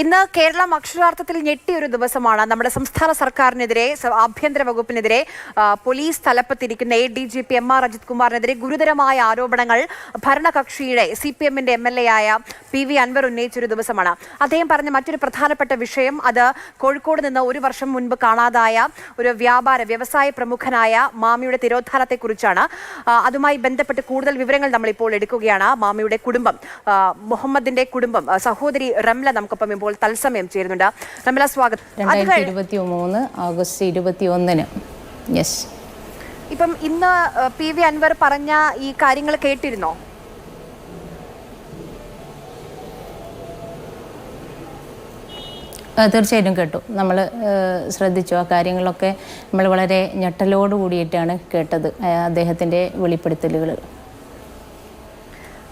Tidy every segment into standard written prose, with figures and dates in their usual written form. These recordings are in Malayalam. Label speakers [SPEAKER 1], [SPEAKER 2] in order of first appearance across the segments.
[SPEAKER 1] ഇന്ന് കേരളം അക്ഷരാർത്ഥത്തിൽ ഞെട്ടിയൊരു ദിവസമാണ്. നമ്മുടെ സംസ്ഥാന സർക്കാരിനെതിരെ, ആഭ്യന്തര വകുപ്പിനെതിരെ, പോലീസ് തലപ്പത്തിരിക്കുന്ന ADGP MR അജിത് കുമാറിനെതിരെ ഗുരുതരമായ ആരോപണങ്ങൾ ഭരണകക്ഷിയുടെ CPM-ന്റെ MLA ആയ PV അൻവർ ഉന്നയിച്ചൊരു ദിവസമാണ്. അദ്ദേഹം പറഞ്ഞ മറ്റൊരു പ്രധാനപ്പെട്ട വിഷയം അത് കോഴിക്കോട് നിന്ന് ഒരു വർഷം മുൻപ് കാണാതായ ഒരു വ്യവസായ പ്രമുഖനായ മാമിയുടെ തിരോധാനത്തെക്കുറിച്ചാണ്. അതുമായി ബന്ധപ്പെട്ട് കൂടുതൽ വിവരങ്ങൾ നമ്മളിപ്പോൾ എടുക്കുകയാണ്. മാമിയുടെ കുടുംബം, മുഹമ്മദിന്റെ കുടുംബം, സഹോദരി റംല നമുക്കൊപ്പം തത്സമയം ചേരുന്നുണ്ട്. റംല, സ്വാഗതം.
[SPEAKER 2] 2023 ഓഗസ്റ്റ് 21-ന്. യെസ്.
[SPEAKER 1] ഇപ്പം ഇന്ന് PV അൻവർ പറഞ്ഞ ഈ കാര്യങ്ങൾ കേട്ടിരുന്നോ?
[SPEAKER 2] തീർച്ചയായിട്ടും കേട്ടു. നമ്മൾ ശ്രദ്ധിച്ചു. ആ കാര്യങ്ങളൊക്കെ നമ്മൾ വളരെ ഞെട്ടലോട് കൂടിയിട്ടാണ് കേട്ടത്, അദ്ദേഹത്തിൻ്റെ വെളിപ്പെടുത്തലുകൾ.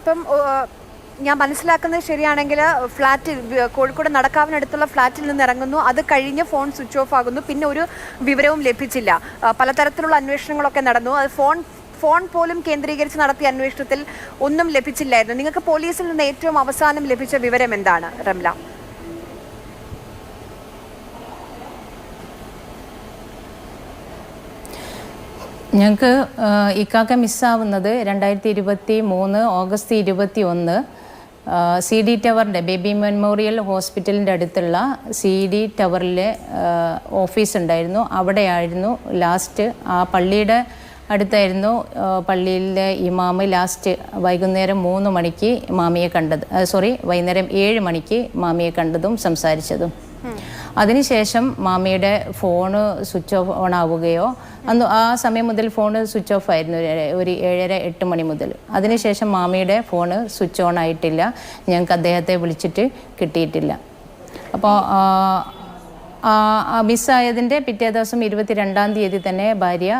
[SPEAKER 1] ഇപ്പം ഞാൻ മനസ്സിലാക്കുന്നത് ശരിയാണെങ്കിൽ ഫ്ലാറ്റിൽ, കോഴിക്കോട് നടക്കാവിനടുത്തുള്ള ഫ്ലാറ്റിൽ നിന്ന് ഇറങ്ങുന്നു, അത് കഴിഞ്ഞ് ഫോൺ സ്വിച്ച് ഓഫ് ആകുന്നു, പിന്നെ ഒരു വിവരവും ലഭിച്ചില്ല. പലതരത്തിലുള്ള അന്വേഷണങ്ങളൊക്കെ നടന്നു. അത് ഫോൺ പോലും കേന്ദ്രീകരിച്ച് നടത്തിയ അന്വേഷണത്തിൽ ഒന്നും ലഭിച്ചില്ലായിരുന്നു. നിങ്ങൾക്ക് പോലീസിൽ നിന്ന് ഏറ്റവും അവസാനം ലഭിച്ച വിവരം എന്താണ്, റംല?
[SPEAKER 2] ഞങ്ങൾക്ക് ഇക്കാക്ക മിസ്സാവുന്നത് 2023 ഓഗസ്റ്റ് 21 CD ടവറിൻ്റെ ബേബി മെമ്മോറിയൽ ഹോസ്പിറ്റലിൻ്റെ അടുത്തുള്ള CD ടവറിലെ ഓഫീസ് ഉണ്ടായിരുന്നു. അവിടെയായിരുന്നു ലാസ്റ്റ്. ആ പള്ളിയുടെ അടുത്തായിരുന്നു പള്ളിയിലെ ഇമാമ് ലാസ്റ്റ് വൈകുന്നേരം 3 മണിക്ക് മാമിയെ കണ്ടത്. വൈകുന്നേരം 7 മണിക്ക് മാമിയെ കണ്ടതും സംസാരിച്ചതും. അതിനുശേഷം മാമിയുടെ ഫോണ് സ്വിച്ച് ഓൺ ആവുകയോ, അന്ന് ആ സമയം മുതൽ ഫോണ് സ്വിച്ച് ഓഫ് ആയിരുന്നു, ഒരു 7:30-8 മണി മുതൽ. അതിനുശേഷം മാമിയുടെ ഫോണ് സ്വിച്ച് ഓൺ ആയിട്ടില്ല. ഞങ്ങൾക്ക് അദ്ദേഹത്തെ വിളിച്ചിട്ട് കിട്ടിയിട്ടില്ല. അപ്പോൾ മിസ്സായതിൻ്റെ പിറ്റേ ദിവസം 22-ാം തീയതി തന്നെ ഭാര്യ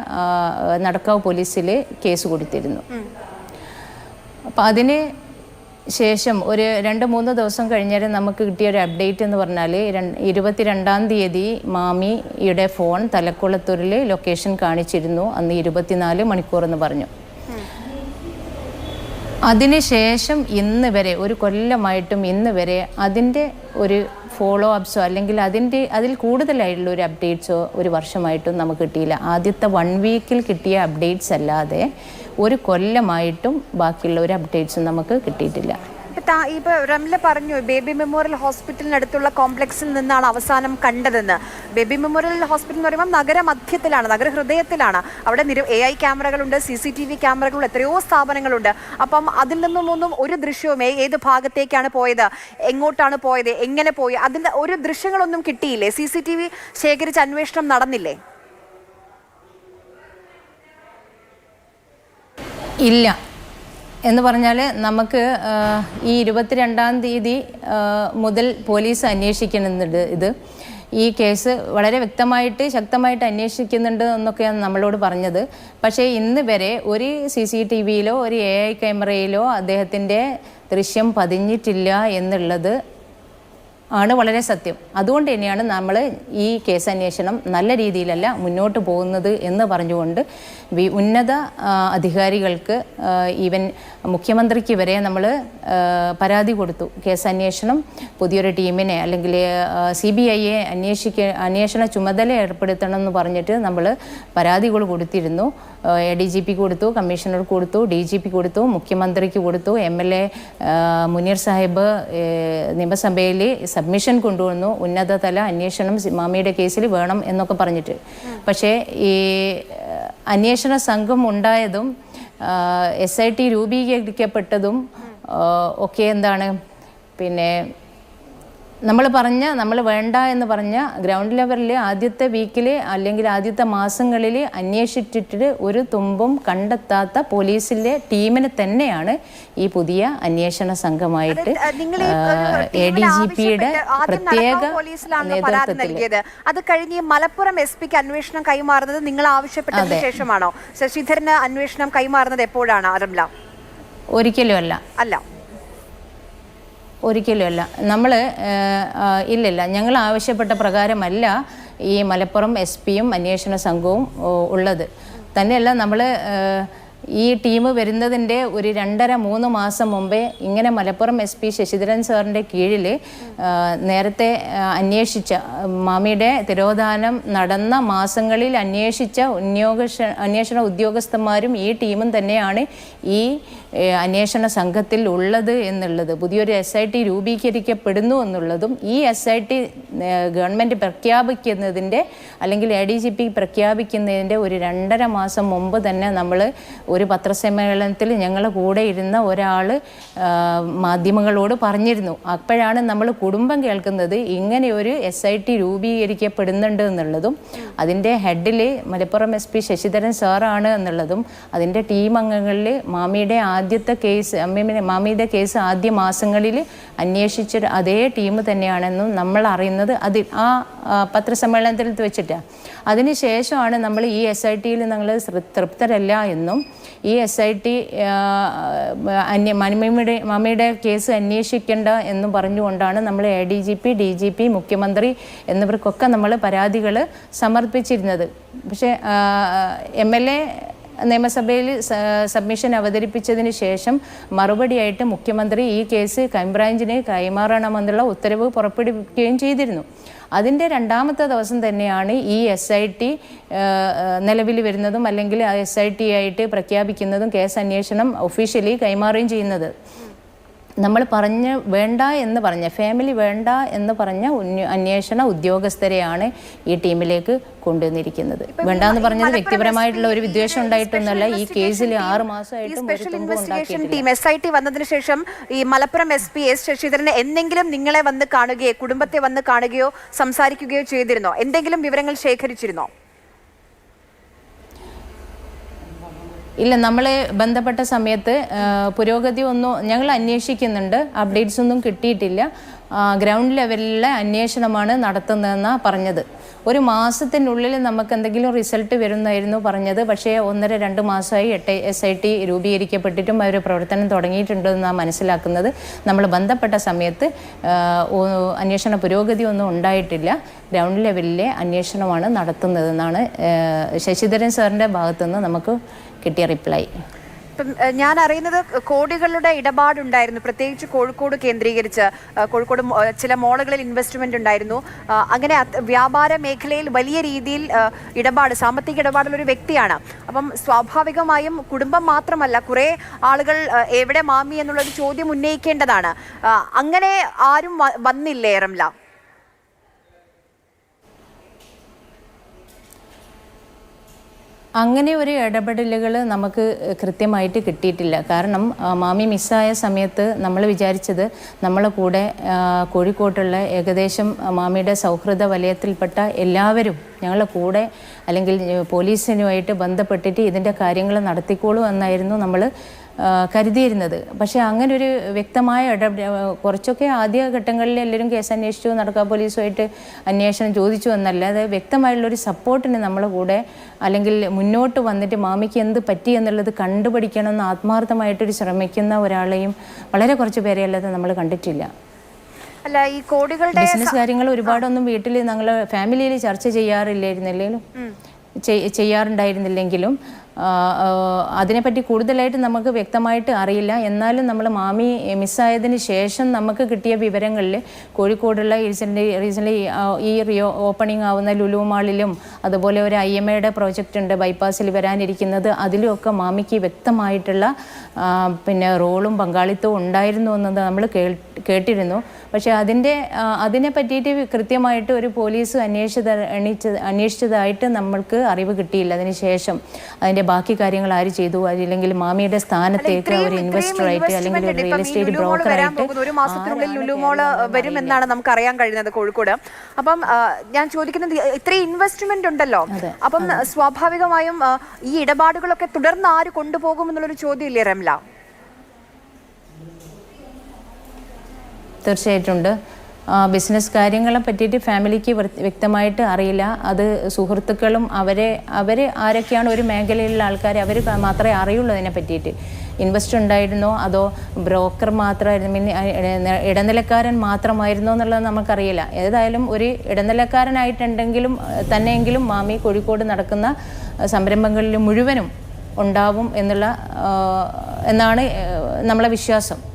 [SPEAKER 2] നടക്കാവ് പോലീസിൽ കേസ് കൊടുത്തിരുന്നു. അപ്പോൾ അതിന് ശേഷം ഒരു 2-3 ദിവസം കഴിഞ്ഞാൽ നമുക്ക് കിട്ടിയൊരു അപ്ഡേറ്റ് എന്ന് പറഞ്ഞാൽ 22-ാം തീയതി മാമിയുടെ ഫോൺ തലക്കുളത്തൂരിൽ ലൊക്കേഷൻ കാണിച്ചിരുന്നു. അന്ന് 24 മണിക്കൂർ എന്ന് പറഞ്ഞു. അതിനുശേഷം ഇന്ന് വരെ, ഒരു കൊല്ലമായിട്ടും ഇന്ന് വരെ അതിൻ്റെ ഒരു ഫോളോ അപ്സോ അല്ലെങ്കിൽ അതിൽ കൂടുതലായിട്ടുള്ള ഒരു അപ്ഡേറ്റ്സോ ഒരു വർഷമായിട്ടും നമുക്ക് കിട്ടിയില്ല. ആദ്യത്തെ 1 വീക്കിൽ കിട്ടിയ അപ്ഡേറ്റ്സ് അല്ലാതെ ഒരു കൊല്ലമായിട്ടും ബാക്കിയുള്ള ഒരു അപ്ഡേറ്റ്സും നമുക്ക് കിട്ടിയിട്ടില്ല.
[SPEAKER 1] ഇപ്പോൾ റംല പറഞ്ഞു ബേബി മെമ്മോറിയൽ ഹോസ്പിറ്റലിനടുത്തുള്ള കോംപ്ലക്സിൽ നിന്നാണ് അവസാനം കണ്ടതെന്ന്. ബേബി മെമ്മോറിയൽ ഹോസ്പിറ്റൽ എന്ന് പറയുമ്പോൾ നഗരമധ്യത്തിലാണ്, നഗരഹൃദയത്തിലാണ്. അവിടെ AI ക്യാമറകളുണ്ട്, CCTV ക്യാമറകളുണ്ട്, എത്രയോ സ്ഥാപനങ്ങളുണ്ട്. അപ്പം അതിൽ നിന്നും ഒരു ദൃശ്യവും ഏത് ഭാഗത്തേക്കാണ് പോയത്, എങ്ങോട്ടാണ് പോയത്, എങ്ങനെ പോയി, അതിൻ്റെ ഒരു ദൃശ്യങ്ങളൊന്നും കിട്ടിയില്ലേ? CCTV ശേഖരിച്ച് അന്വേഷണം നടന്നില്ലേ?
[SPEAKER 2] ഇല്ല എന്ന് പറഞ്ഞാൽ നമുക്ക് ഈ 22-ാം തീയതി മുതൽ പോലീസ് അന്വേഷിക്കുന്നുണ്ട്. ഈ കേസ് വളരെ വ്യക്തമായിട്ട് ശക്തമായിട്ട് അന്വേഷിക്കുന്നുണ്ട് എന്നൊക്കെയാണ് നമ്മളോട് പറഞ്ഞത്. പക്ഷേ ഇന്ന് വരെ ഒരു CCTVയിലോ ഒരു AI ക്യാമറയിലോ അദ്ദേഹത്തിൻ്റെ ദൃശ്യം പതിഞ്ഞിട്ടില്ല എന്നുള്ളത് ആണ് വളരെ സത്യം. അതുകൊണ്ട് തന്നെയാണ് നമ്മൾ ഈ കേസ് അന്വേഷണം നല്ല രീതിയിലല്ല മുന്നോട്ട് പോകുന്നത് എന്ന് പറഞ്ഞുകൊണ്ട് ഉന്നത അധികാരികൾക്ക്, ഈവൻ മുഖ്യമന്ത്രിക്ക് വരെ നമ്മൾ പരാതി കൊടുത്തു. കേസ് അന്വേഷണം പുതിയൊരു ടീമിനെ അല്ലെങ്കിൽ CBIയെ അന്വേഷണ ചുമതല ഏർപ്പെടുത്തണം എന്ന് പറഞ്ഞിട്ട് നമ്മൾ പരാതികൾ കൊടുത്തിരുന്നു. ADGP കൊടുത്തു, കമ്മീഷണർക്ക് കൊടുത്തു, DGP കൊടുത്തു, മുഖ്യമന്ത്രിക്ക് കൊടുത്തു, MLA മുനീർ സാഹിബ് നിയമസഭയിൽ സബ്മിഷൻ കൊണ്ടുവന്നു. ഉന്നതതല അന്വേഷണം മാമിയുടെ കേസിൽ വേണം എന്നൊക്കെ പറഞ്ഞിട്ട്. പക്ഷേ ഈ അന്വേഷണ സംഘം ഉണ്ടായതും SIT രൂപീകരിക്കപ്പെട്ടതും ഒക്കെ എന്താണ്, പിന്നെ നമ്മൾ വേണ്ട എന്ന് പറഞ്ഞ ഗ്രൗണ്ട് ലെവലിൽ ആദ്യത്തെ വീക്കിൽ അല്ലെങ്കിൽ ആദ്യത്തെ മാസങ്ങളിൽ അന്വേഷിച്ചിട്ട് ഒരു തുമ്പും കണ്ടെത്താത്ത പോലീസിലെ ടീമിന് തന്നെയാണ് ഈ പുതിയ അന്വേഷണ സംഘമായിട്ട് ADGPയുടെ പ്രത്യേക നേതൃത്വത്തിൽ.
[SPEAKER 1] അത് കഴിഞ്ഞ് മലപ്പുറം SP-ക്ക് അന്വേഷണം കൈമാറുന്നത് നിങ്ങൾ ആവശ്യപ്പെട്ടതിന് ശേഷമാണോ? ശശിധരന് അന്വേഷണം കൈമാറുന്നത് എപ്പോഴാണ്, റംല?
[SPEAKER 2] ഒരിക്കലും അല്ല. നമ്മൾ ഇല്ലില്ല, ഞങ്ങൾ ആവശ്യപ്പെട്ട പ്രകാരമല്ല ഈ മലപ്പുറം SP-യും അന്വേഷണ സംഘവും ഉള്ളത്. തന്നെയല്ല, നമ്മൾ ഈ ടീം വരുന്നതിൻ്റെ ഒരു 2.5-3 മാസം മുമ്പേ ഇങ്ങനെ മലപ്പുറം SP ശശിധരൻ സാറിൻ്റെ കീഴിൽ നേരത്തെ അന്വേഷിച്ച മാമിയുടെ തിരോധാനം നടന്ന മാസങ്ങളിൽ അന്വേഷിച്ച അന്വേഷണ ഉദ്യോഗസ്ഥന്മാരും ഈ ടീമും തന്നെയാണ് ഈ അന്വേഷണ സംഘത്തിൽ ഉള്ളത് എന്നുള്ളത്. പുതിയൊരു SIT രൂപീകരിക്കപ്പെടുന്നു എന്നുള്ളതും ഈ SIT ഗവൺമെൻറ് പ്രഖ്യാപിക്കുന്നതിൻ്റെ അല്ലെങ്കിൽ ADGP പ്രഖ്യാപിക്കുന്നതിൻ്റെ ഒരു 2.5 മാസം മുമ്പ് തന്നെ നമ്മൾ ഒരു പത്രസമ്മേളനത്തിൽ ഞങ്ങളെ കൂടെ ഇരുന്ന ഒരാൾ മാധ്യമങ്ങളോട് പറഞ്ഞിരുന്നു. അപ്പോഴാണ് നമ്മൾ കുടുംബം കേൾക്കുന്നത് ഇങ്ങനെ ഒരു SIT രൂപീകരിക്കപ്പെടുന്നുണ്ട് എന്നുള്ളതും അതിൻ്റെ ഹെഡിൽ മലപ്പുറം SP ശശിധരൻ സാറാണ് എന്നുള്ളതും അതിൻ്റെ ടീം അംഗങ്ങളിൽ മാമിയുടെ കേസ് ആദ്യ മാസങ്ങളിൽ അന്വേഷിച്ച അതേ ടീം തന്നെയാണെന്നും നമ്മൾ അറിയുന്നത് ആ പത്രസമ്മേളനത്തിൽ വെച്ചിട്ടാണ്. അതിനുശേഷമാണ് നമ്മൾ ഈ SITയിൽ ഞങ്ങൾ തൃപ്തരല്ല എന്നും ഈ SIT മാമിയുടെ കേസ് അന്വേഷിക്കേണ്ട എന്നും പറഞ്ഞുകൊണ്ടാണ് നമ്മൾ ADGP DGP മുഖ്യമന്ത്രി എന്നിവർക്കൊക്കെ നമ്മൾ പരാതികൾ സമർപ്പിച്ചിരുന്നത്. പക്ഷേ MLA നിയമസഭയിൽ സബ്മിഷൻ അവതരിപ്പിച്ചതിന് ശേഷം മറുപടിയായിട്ട് മുഖ്യമന്ത്രി ഈ കേസ് ക്രൈംബ്രാഞ്ചിന് കൈമാറണമെന്നുള്ള ഉത്തരവ് പുറപ്പെടുവിക്കുകയും ചെയ്തിരുന്നു. അതിൻ്റെ 2ാമത്തെ ദിവസം തന്നെയാണ് ഈ SIT നിലവിൽ വരുന്നതും അല്ലെങ്കിൽ SIT ആയിട്ട് പ്രഖ്യാപിക്കുന്നതും കേസ് അന്വേഷണം ഒഫീഷ്യലി കൈമാറുകയും ചെയ്യുന്നത്. നമ്മൾ ഫാമിലി വേണ്ട എന്ന് പറഞ്ഞ അന്വേഷണ ഉദ്യോഗസ്ഥരെയാണ് ഈ ടീമിലേക്ക് കൊണ്ടുവന്നിരിക്കുന്നത്. വേണ്ടെന്ന് പറഞ്ഞത് വ്യക്തിപരമായിട്ടുള്ള ഒരു വിദ്വേഷം ഉണ്ടായിട്ടൊന്നല്ല. ഈ കേസിൽ 6 മാസമായിട്ടും
[SPEAKER 1] SIT വന്നതിന് ശേഷം ഈ മലപ്പുറം SP S ശശിധരൻ എന്തെങ്കിലും നിങ്ങളെ വന്ന് കാണുകയോ കുടുംബത്തെ വന്ന് കാണുകയോ സംസാരിക്കുകയോ ചെയ്തിരുന്നോ? എന്തെങ്കിലും വിവരങ്ങൾ ശേഖരിച്ചിരുന്നോ?
[SPEAKER 2] ഇല്ല, നമ്മൾ ബന്ധപ്പെട്ട സമയത്ത് പുരോഗതി ഒന്നും ഞങ്ങൾ അന്വേഷിക്കുന്നുണ്ട്, അപ്ഡേറ്റ്സ് ഒന്നും കിട്ടിയിട്ടില്ല. ഗ്രൗണ്ട് ലെവലിലെ അന്വേഷണമാണ് നടത്തുന്നതെന്നാണ് പറഞ്ഞത്. ഒരു മാസത്തിനുള്ളിൽ നമുക്ക് എന്തെങ്കിലും റിസൾട്ട് വരുന്നായിരുന്നു പറഞ്ഞത്. പക്ഷേ 1.5-2 മാസമായി SIT രൂപീകരിക്കപ്പെട്ടിട്ടും അവർ പ്രവർത്തനം തുടങ്ങിയിട്ടുണ്ടെന്നാണ് മനസ്സിലാക്കുന്നത്. നമ്മൾ ബന്ധപ്പെട്ട സമയത്ത് അന്വേഷണ പുരോഗതി ഒന്നും ഉണ്ടായിട്ടില്ല. ഗ്രൗണ്ട് ലെവലിലെ അന്വേഷണമാണ് നടത്തുന്നതെന്നാണ് ശശിധരൻ സാറിൻ്റെ ഭാഗത്തുനിന്ന് നമുക്ക് കിട്ടിയ റിപ്ലൈ.
[SPEAKER 1] ഞാൻ അറിയുന്നത് കോടികളുടെ ഇടപാടുണ്ടായിരുന്നു, പ്രത്യേകിച്ച് കോഴിക്കോട് കേന്ദ്രീകരിച്ച്. കോഴിക്കോട് ചില മോളുകളിൽ ഇൻവെസ്റ്റ്മെന്റ് ഉണ്ടായിരുന്നു. അങ്ങനെ വ്യാപാര മേഖലയിൽ വലിയ രീതിയിൽ സാമ്പത്തിക ഇടപാടുള്ള ഒരു വ്യക്തിയാണ്. അപ്പം സ്വാഭാവികമായും കുടുംബം മാത്രമല്ല, കുറെ ആളുകൾ എവിടെ മാമി എന്നുള്ളൊരു ചോദ്യം ഉന്നയിക്കേണ്ടതാണ്. അങ്ങനെ ആരും വന്നില്ലേ റംല?
[SPEAKER 2] അങ്ങനെ ഒരു ഇടപെടലുകൾ നമുക്ക് കൃത്യമായിട്ട് കിട്ടിയിട്ടില്ല. കാരണം മാമി മിസ്സായ സമയത്ത് നമ്മൾ വിചാരിച്ചത് നമ്മളെ കൂടെ കോഴിക്കോട്ടുള്ള ഏകദേശം മാമിയുടെ സൗഹൃദ വലയത്തിൽപ്പെട്ട എല്ലാവരും ഞങ്ങളെ കൂടെ അല്ലെങ്കിൽ പോലീസിനുമായിട്ട് ബന്ധപ്പെട്ടിട്ട് ഇതിൻ്റെ കാര്യങ്ങൾ നടത്തിക്കോളൂ എന്നായിരുന്നു നമ്മൾ കരുതിയിരുന്നത്. പക്ഷേ അങ്ങനെ ഒരു വ്യക്തമായ കുറച്ചൊക്കെ ആദ്യ ഘട്ടങ്ങളിൽ എല്ലാവരും കേസ് അന്വേഷിച്ചു, നടക്കാ പോലീസുമായിട്ട് അന്വേഷണം ചോദിച്ചു എന്നല്ലാതെ വ്യക്തമായുള്ളൊരു സപ്പോർട്ടിന് നമ്മളെ കൂടെ അല്ലെങ്കിൽ മുന്നോട്ട് വന്നിട്ട് മാമിക്ക് എന്ത് പറ്റി എന്നുള്ളത് കണ്ടുപിടിക്കണമെന്ന് ആത്മാർത്ഥമായിട്ടൊരു ശ്രമിക്കുന്ന ഒരാളെയും വളരെ കുറച്ച് പേരെ അല്ലാതെ നമ്മൾ കണ്ടിട്ടില്ല.
[SPEAKER 1] അല്ല, ഈ കോടികളുടെ
[SPEAKER 2] ബിസിനസ് കാര്യങ്ങൾ ഒരുപാടൊന്നും വീട്ടിൽ ഞങ്ങൾ ഫാമിലിയിൽ ചർച്ച ചെയ്യാറുണ്ടായിരുന്നില്ലെങ്കിലും അതിനെപ്പറ്റി കൂടുതലായിട്ട് നമുക്ക് വ്യക്തമായിട്ട് അറിയില്ല. എന്നാലും നമ്മൾ മാമി മിസ്സായതിന് ശേഷം നമുക്ക് കിട്ടിയ വിവരങ്ങളിൽ കോഴിക്കോടുള്ള റീസെൻ്റ്ലി ഈ ഓപ്പണിംഗ് ആവുന്ന ലുലു മാളിലും അതുപോലെ ഒരു IMAയുടെ പ്രോജക്റ്റ് ഉണ്ട് ബൈപ്പാസിൽ വരാനിരിക്കുന്നത്, അതിലുമൊക്കെ മാമിക്ക് വ്യക്തമായിട്ടുള്ള റോളും പങ്കാളിത്തവും ഉണ്ടായിരുന്നു എന്നത് നമ്മൾ കേട്ടിരുന്നു. പക്ഷേ അതിനെ പറ്റിയിട്ട് കൃത്യമായിട്ട് ഒരു പോലീസ് അന്വേഷിച്ചതായിട്ട് നമ്മൾക്ക് അറിവ് കിട്ടിയില്ല. അതിനുശേഷം അതിൻ്റെ ബാക്കി കാര്യങ്ങൾ ആര് ചെയ്തു, അല്ലെങ്കിൽ മാമിയുടെ സ്ഥാനത്തേക്ക് ഒരു ഇൻവെസ്റ്ററായിട്ട് അല്ലെങ്കിൽ ഒരു റിയൽ എസ്റ്റേറ്റ് ബ്രോക്കറായിട്ട്
[SPEAKER 1] ഒരു മാസത്തിനുള്ളിൽ ലുലു മോള് വരുമെന്നാണ് നമുക്ക് അറിയാൻ കഴിയുന്നത് കോഴിക്കോട്. അപ്പം ഞാൻ ചോദിക്കുന്നത്, ഇത്രയും ഇൻവെസ്റ്റ്മെന്റ് ഉണ്ടല്ലോ, അപ്പം സ്വാഭാവികമായും ഈ ഇടപാടുകളൊക്കെ തുടർന്ന് ആര് കൊണ്ടുപോകും എന്നുള്ളൊരു ചോദ്യം ഇല്ലേ റംല?
[SPEAKER 2] തീർച്ചയായിട്ടുണ്ട്. ബിസിനസ് കാര്യങ്ങളെ പറ്റിയിട്ട് ഫാമിലിക്ക് വ്യക്തമായിട്ട് അറിയില്ല. അത് സുഹൃത്തുക്കളും അവർ ആരൊക്കെയാണ് ഒരു മേഖലയിലുള്ള ആൾക്കാർ അവർ മാത്രമേ അറിയുള്ളൂ അതിനെ പറ്റിയിട്ട്. ഇൻവെസ്റ്റർ ഉണ്ടായിരുന്നോ അതോ ബ്രോക്കർ മാത്രമായിരുന്നു, ഇടനിലക്കാരൻ മാത്രമായിരുന്നോ എന്നുള്ളത് നമുക്കറിയില്ല. ഏതായാലും ഒരു ഇടനിലക്കാരനായിട്ടുണ്ടെങ്കിലും തന്നെയെങ്കിലും മാമി കോഴിക്കോട് നടക്കുന്ന സംരംഭങ്ങളിൽ മുഴുവനും ഉണ്ടാവും എന്നാണ് നമ്മളെ വിശ്വാസം.